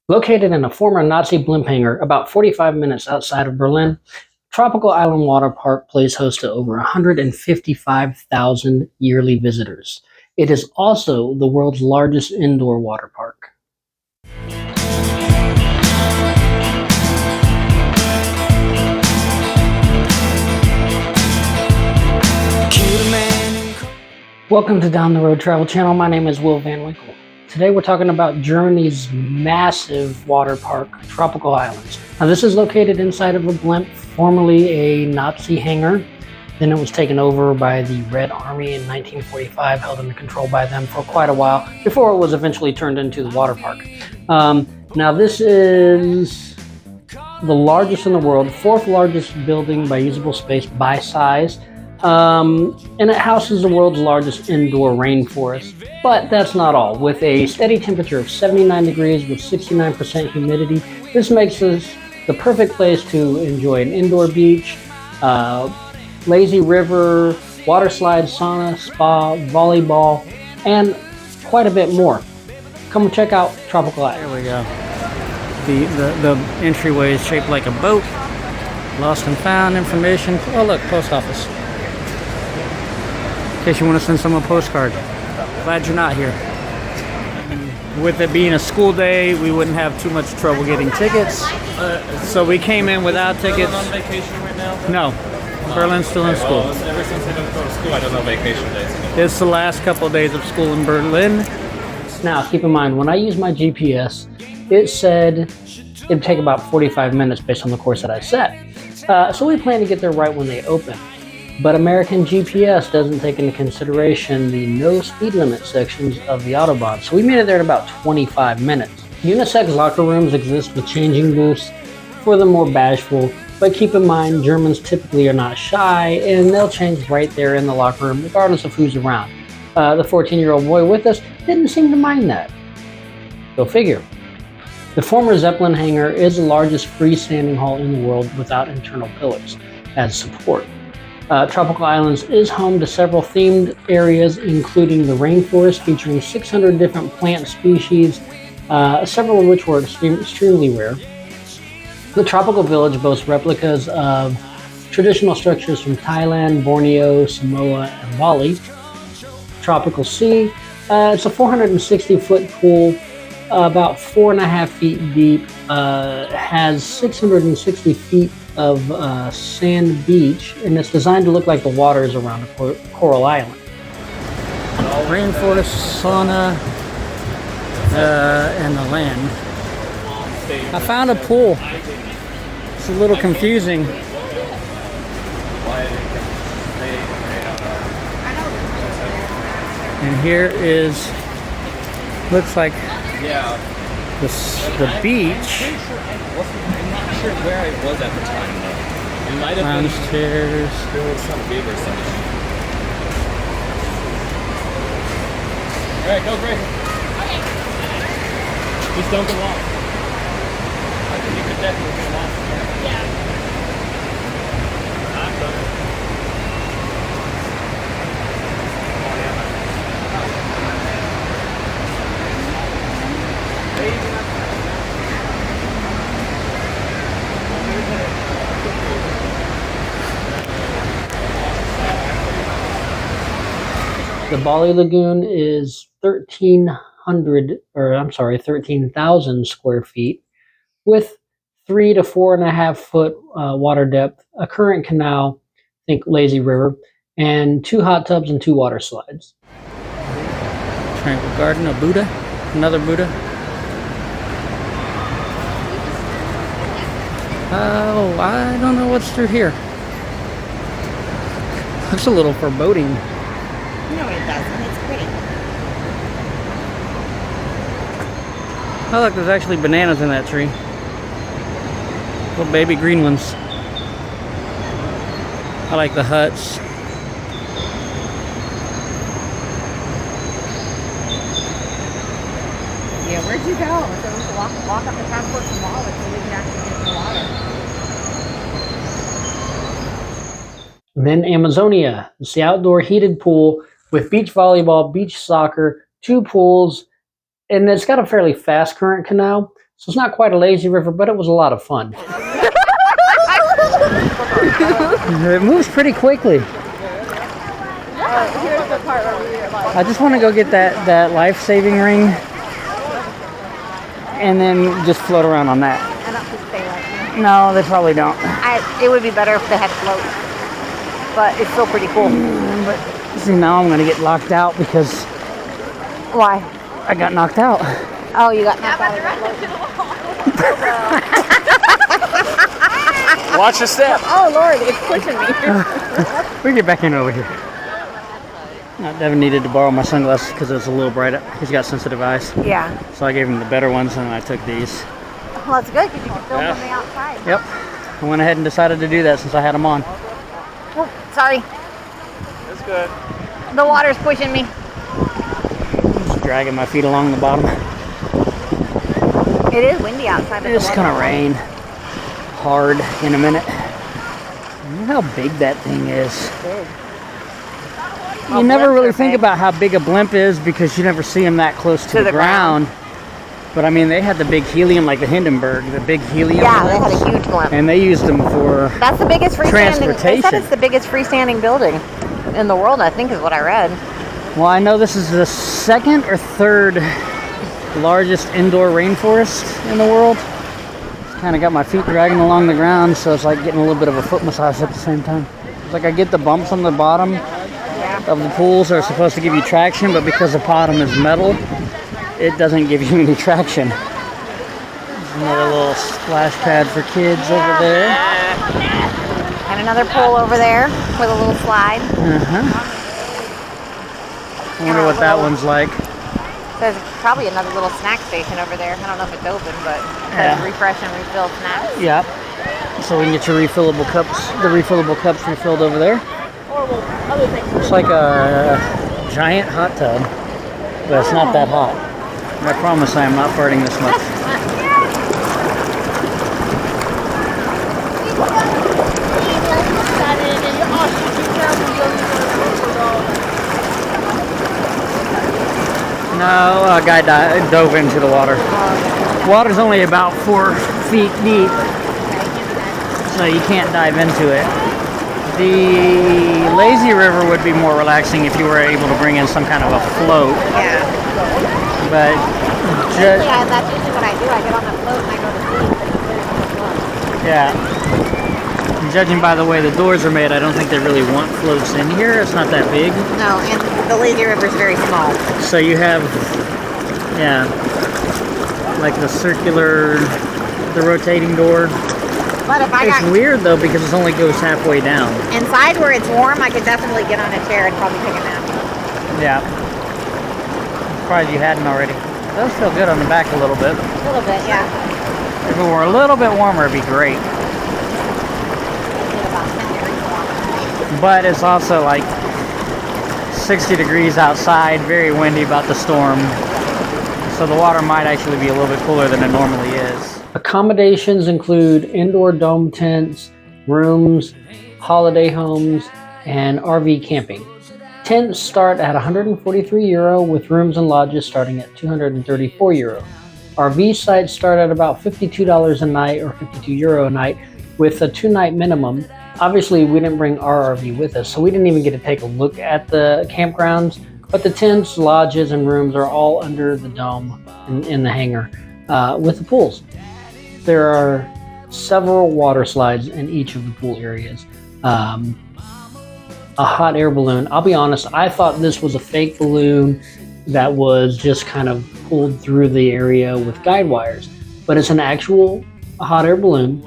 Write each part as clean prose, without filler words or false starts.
Located in a former Nazi blimp hangar about 45 minutes outside of Berlin, Tropical Island Water Park plays host to over 155,000 yearly visitors. It is also the world's largest indoor water park. Welcome to Down the Road Travel Channel. My name is Will Van Winkle. Today we're talking about Germany's massive water park, Tropical Islands. Now this is located inside of a blimp, formerly a Nazi hangar. Then it was taken over by the Red Army in 1945, held under control by them for quite a while, before it was eventually turned into the water park. Now this is the largest in the world, fourth largest building by usable space by size. And it houses the world's largest indoor rainforest. But that's not all. With a steady temperature of 79 degrees with 69% humidity, this makes this the perfect place to enjoy an indoor beach, lazy river, water slide, sauna, spa, volleyball, and quite a bit more. Come check out Tropical Island. There we go. The entryway is shaped like a boat. Lost and found information. Oh look, post office. In case you want to send someone a postcard. Glad you're not here. With it being a school day, we wouldn't have too much trouble getting tickets. So we came in without tickets. On vacation right now? No. Berlin's still in school. Well, ever since I don't go to school, I don't know vacation days anymore. It's the last couple of days of school in Berlin. Now, keep in mind, when I use my GPS, it said it'd take about 45 minutes based on the course that I set. So we plan to get there right when they open. But American GPS doesn't take into consideration the no speed limit sections of the Autobahn. So we made it there in about 25 minutes. Unisex locker rooms exist with changing booths for the more bashful, but keep in mind Germans typically are not shy and they'll change right there in the locker room regardless of who's around. The 14-year-old boy with us didn't seem to mind that. Go figure. The former Zeppelin hangar is the largest freestanding hall in the world without internal pillars as support. Tropical Islands is home to several themed areas, including the rainforest featuring 600 different plant species, several of which were extremely rare. The Tropical Village boasts replicas of traditional structures from Thailand, Borneo, Samoa, and Bali. Tropical Sea, it's a 460-foot pool, about 4.5 feet deep, has 660 feet of sand beach, and it's designed to look like the water is around a coral island. Rainforest, sauna, and the land. I found a pool. It's a little confusing. And here is, looks like the beach. I'm not sure where I was at the time, though. It might have Lounge been chairs. doing some beaver section. Alright, go Grace. Okay. Just don't go long. I think you could definitely go long. Yeah. I'm done. The Bali Lagoon is 13,000 square feet with 3 to 4.5 foot water depth, a current canal, think lazy river, and 2 hot tubs and 2 water slides. Tranquil Garden, a Buddha, another Buddha. Oh, I don't know what's through here. Looks a little foreboding. No, it doesn't. It's pretty. Oh look, there's actually bananas in that tree. Little baby green ones. I like the huts. Yeah, where'd you go? So we could walk up the passport from Wallace so we can actually get in the water. Then Amazonia, it's the outdoor heated pool with beach volleyball, beach soccer, 2 pools, and it's got a fairly fast current canal. So it's not quite a lazy river, but it was a lot of fun. It moves pretty quickly. Here's the part where we were like, I just want to go get that life-saving ring and then just float around on that. I don't think they like me. No, they probably don't. It would be better if they had floats, but it's still pretty cool. But see, now I'm going to get locked out because Why? I got knocked out. Oh, you got knocked out of the float. Watch your step. Oh Lord, it's pushing me. We get back in over here. Devin needed to borrow my sunglasses because it was a little bright. He's got sensitive eyes. Yeah. So I gave him the better ones and I took these. Well, that's good because you can film from the outside. Yep. I went ahead and decided to do that since I had them on. Oh, sorry. That's good. The water's pushing me. Just dragging my feet along the bottom. It is windy outside. It's gonna rain hard in a minute. Look how big that thing is. You never really think about how big a blimp is because you never see them that close to the ground. But I mean, they had the big helium, like the Hindenburg, the big helium. Yeah, they had a huge blimp. And they used them for That's the biggest freestanding. They transportation. said it's the biggest freestanding building in the world. I think is what I read. Well, I know this is the second or third largest indoor rainforest in the world. Kind of got my feet dragging along the ground, so it's like getting a little bit of a foot massage at the same time. It's like I get the bumps on the bottom of the pools are supposed to give you traction, but because the bottom is metal, it doesn't give you any traction. There's another little splash pad for kids over there. And another pool over there with a little slide. I wonder what that one's like. There's probably another little snack station over there. I don't know if it's open, but it says refresh and refill snacks. Yep. So we can get your refillable cups, the refillable cups refilled over there. It's like a giant hot tub, but it's not that hot. I promise I am not farting this much. No, a guy dove into the water. Water's only about 4 feet deep, so you can't dive into it. The lazy river would be more relaxing if you were able to bring in some kind of a float. Yeah. But That's usually what I do. I get on the float and I go to sleep. yeah, judging by the way the doors are made, I don't think they really want floats in here. It's not that big. No, and the lazy river is very small. So you have, like the circular, the rotating door. But if I It's got weird though because it only goes halfway down. inside where it's warm, I could definitely get on a chair and probably take a nap. Yeah. I'm surprised you hadn't already. It does feel good on the back a little bit. A little bit, yeah. If it were a little bit warmer, it'd be great. It's about 10 degrees warm. But it's also like 60 degrees outside, very windy about the storm. So the water might actually be a little bit cooler than it normally is. Accommodations include indoor dome tents, rooms, holiday homes, and RV camping. Tents start at €143 with rooms and lodges starting at €234. RV sites start at about $52 a night or €52 a night with a 2-night minimum. Obviously, we didn't bring our RV with us, so we didn't even get to take a look at the campgrounds, but the tents, lodges, and rooms are all under the dome in the hangar with the pools. There are several water slides in each of the pool areas. A hot air balloon. I'll be honest, I thought this was a fake balloon that was just kind of pulled through the area with guide wires, but it's an actual hot air balloon,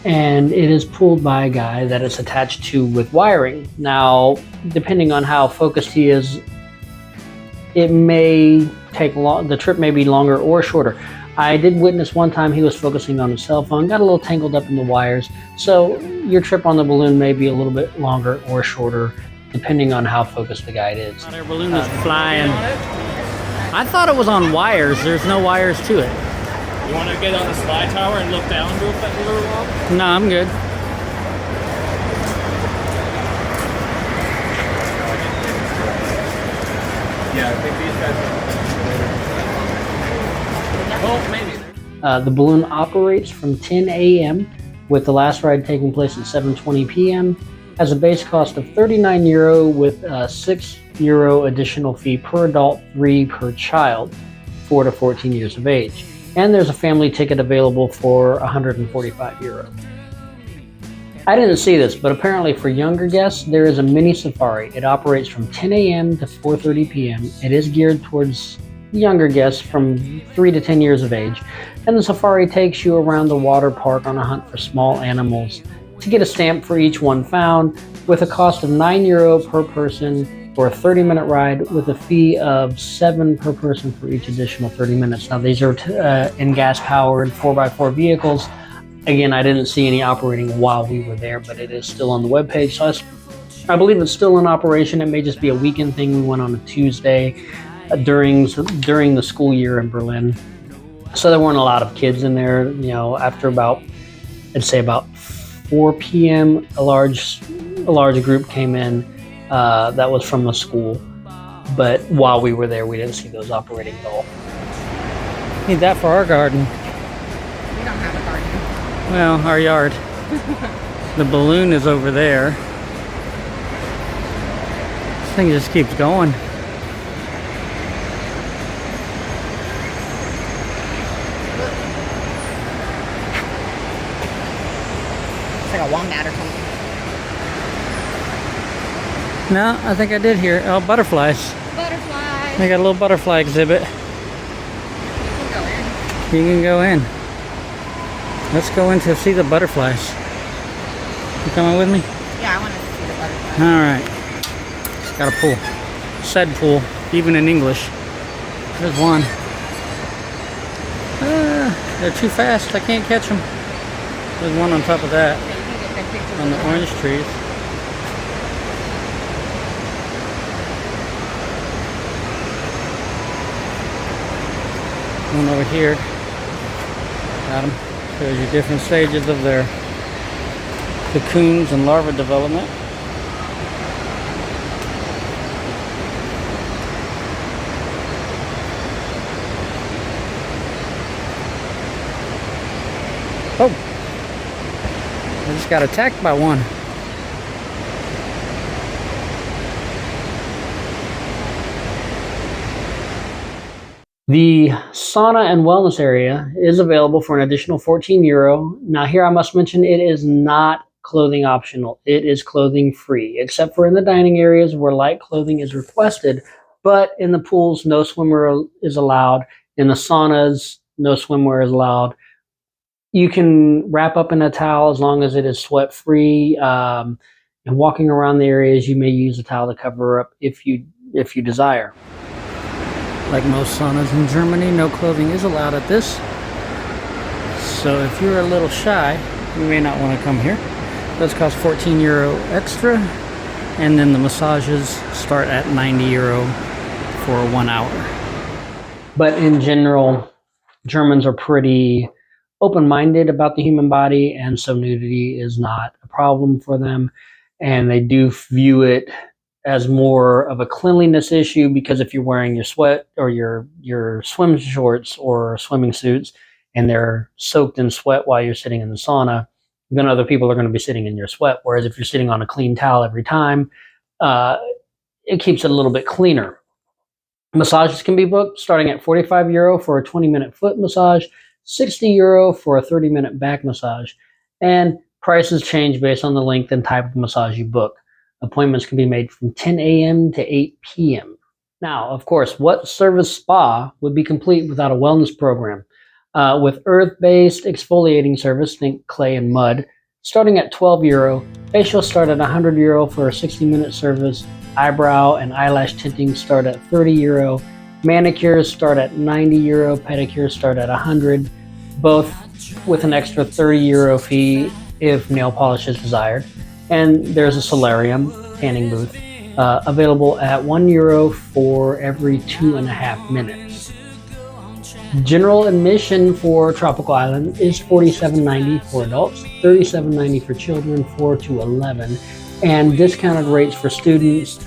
and it is pulled by a guy that it's attached to with wiring. Now, depending on how focused he is, it may take long. The trip may be longer or shorter. I did witness one time he was focusing on his cell phone, got a little tangled up in the wires. So your trip on the balloon may be a little bit longer or shorter, depending on how focused the guide is. Hot air balloon is flying. I thought it was on wires. There's no wires to it. You want to get on the slide tower and look down real while? No, I'm good. Yeah, I think these guys are... Well, maybe. The balloon operates from 10 a.m. with the last ride taking place at 7:20 p.m. Has a base cost of €39 with a €6 additional fee per adult, 3 per child, 4 to 14 years of age. And there's a family ticket available for €145. I didn't see this, but apparently for younger guests, there is a mini safari. It operates from 10 a.m. to 4:30 p.m. It is geared towards younger guests from 3 to 10 years of age. And the safari takes you around the water park on a hunt for small animals to get a stamp for each one found, with a cost of €9 per person for a 30-minute ride, with a fee of $7 per person for each additional 30 minutes. Now these are in gas-powered 4x4 vehicles. Again, I didn't see any operating while we were there, but it is still on the webpage. So I believe it's still in operation. It may just be a weekend thing. We went on a Tuesday during the school year in Berlin. So there weren't a lot of kids in there. You know, after I'd say about 4 p.m., a large group came in that was from the school. But while we were there, we didn't see those operating at all. Need that for our garden. We don't have a garden. Well, our yard. The balloon is over there. This thing just keeps going. It's like a wombat or something. No, I think I did hear. Oh, butterflies. Butterflies. They got a little butterfly exhibit. You can go in. You can go in. Let's go in to see the butterflies. You coming with me? Yeah, I want to see the butterflies. All right. Got a pool. Said pool, even in English. There's one. They're too fast. I can't catch them. There's one on top of that. Yeah, you can get that picture On the orange trees. One over here. Got them. Shows you different stages of their cocoons and larva development. Oh! I just got attacked by one. The Sauna and Wellness area is available for an additional €14. Now here I must mention it is not clothing optional. It is clothing free, except for in the dining areas where light clothing is requested. But in the pools, no swimwear is allowed. In the saunas, no swimwear is allowed. You can wrap up in a towel as long as it is sweat free. And walking around the areas, you may use a towel to cover up if you desire. Like most saunas in Germany, no clothing is allowed at this. So if you're a little shy, you may not want to come here. Those cost €14 extra, and then the massages start at €90 for 1 hour. But in general, Germans are pretty open-minded about the human body, and so nudity is not a problem for them. And they do view it as more of a cleanliness issue, because if you're wearing your sweat or your swim shorts or swimming suits and they're soaked in sweat while you're sitting in the sauna, then other people are going to be sitting in your sweat. Whereas if you're sitting on a clean towel every time, it keeps it a little bit cleaner. Massages can be booked starting at €45 for a 20-minute foot massage, €60 for a 30-minute back massage, and prices change based on the length and type of massage you book. Appointments can be made from 10 a.m. to 8 p.m. Now, of course, what service spa would be complete without a wellness program? With earth-based exfoliating service, think clay and mud, starting at €12. Facials start at €100 for a 60-minute service. Eyebrow and eyelash tinting start at €30. Manicures start at €90. Pedicures start at $100. Both with an extra €30 fee if nail polish is desired. And there's a solarium, tanning booth, available at €1 for every 2.5 minutes. General admission for Tropical Island is $47.90 for adults, $37.90 for children 4 to 11, and discounted rates for students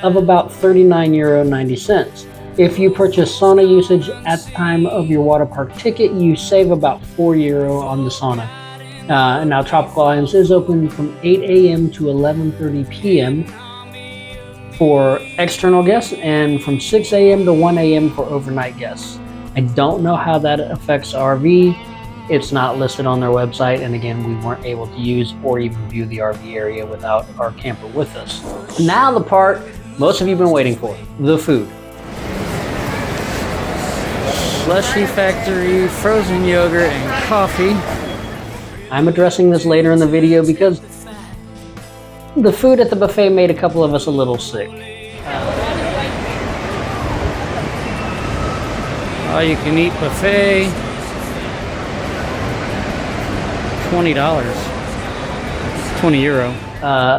of about €39.90. If you purchase sauna usage at the time of your water park ticket, you save about €4 on the sauna. Now Tropical Islands is open from 8 a.m. to 11:30 p.m. for external guests and from 6 a.m. to 1 a.m. for overnight guests. I don't know how that affects RV. It's not listed on their website, and again, we weren't able to use or even view the RV area without our camper with us. Now the part most of you have been waiting for, the food. Slushy Factory, frozen yogurt, and coffee. I'm addressing this later in the video because the food at the buffet made a couple of us a little sick. All you can eat buffet, $20, €20.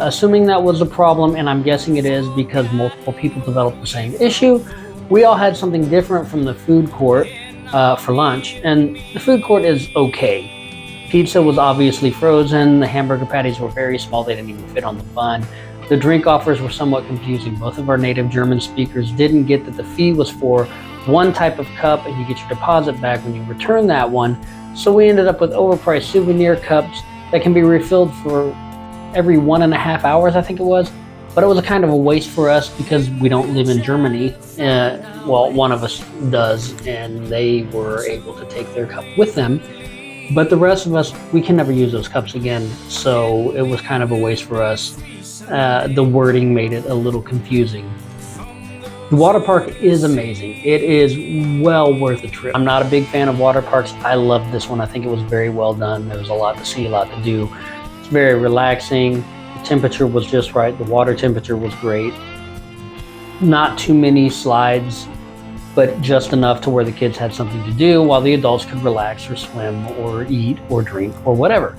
Assuming that was a problem, and I'm guessing it is because multiple people developed the same issue, we all had something different from the food court for lunch, and the food court is okay. Pizza was obviously frozen, the hamburger patties were very small, they didn't even fit on the bun. The drink offers were somewhat confusing. Both of our native German speakers didn't get that the fee was for one type of cup and you get your deposit back when you return that one. So we ended up with overpriced souvenir cups that can be refilled for every 1.5 hours, I think it was. But it was a kind of a waste for us because we don't live in Germany. Well, one of us does, and they were able to take their cup with them. But the rest of us, we can never use those cups again. So it was kind of a waste for us. The wording made it a little confusing. The water park is amazing. It is well worth a trip. I'm not a big fan of water parks. I love this one. I think it was very well done. There was a lot to see, a lot to do. It's very relaxing. The temperature was just right. The water temperature was great. Not too many slides, but just enough to where the kids had something to do while the adults could relax or swim or eat or drink or whatever.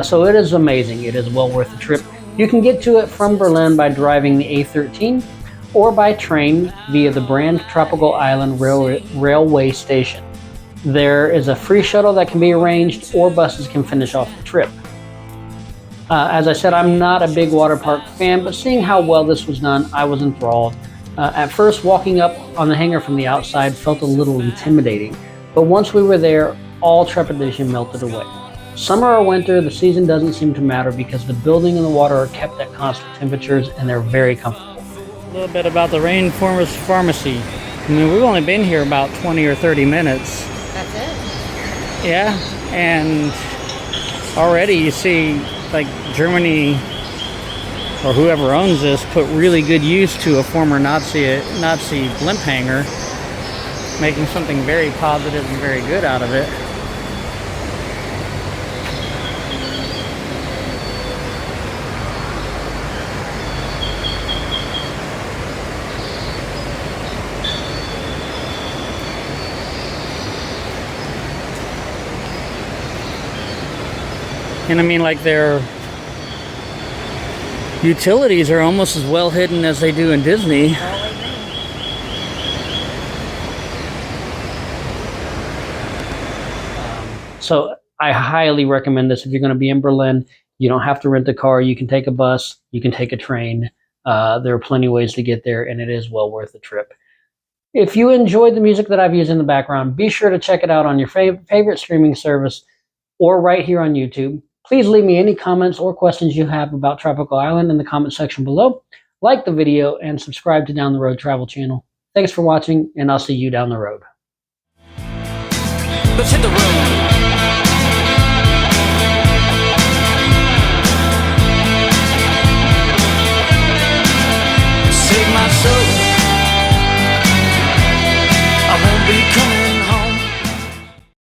So it is amazing. It is well worth the trip. You can get to it from Berlin by driving the A13 or by train via the Brand Tropical Island Railway Station. There is a free shuttle that can be arranged, or buses can finish off the trip. As I said, I'm not a big water park fan, but seeing how well this was done, I was enthralled. At first, walking up on the hangar from the outside felt a little intimidating, but once we were there, all trepidation melted away. Summer or winter, the season doesn't seem to matter because the building and the water are kept at constant temperatures and they're very comfortable. A little bit about the Rainforest Pharmacy. I mean, we've only been here about 20 or 30 minutes. That's it? Yeah, and already you see, like, Germany or whoever owns this put really good use to a former Nazi blimp hangar, making something very positive and very good out of it. And I mean, like, their utilities are almost as well hidden as they do in Disney. So I highly recommend this if you're going to be in Berlin. You don't have to rent a car. You can take a bus. You can take a train. There are plenty of ways to get there, and it is well worth the trip. If you enjoyed the music that I've used in the background, be sure to check it out on your favorite streaming service or right here on YouTube. Please leave me any comments or questions you have about Tropical Island in the comment section below. Like the video and subscribe to Down the Road Travel channel. Thanks for watching, and I'll see you down the road. Let's hit the road.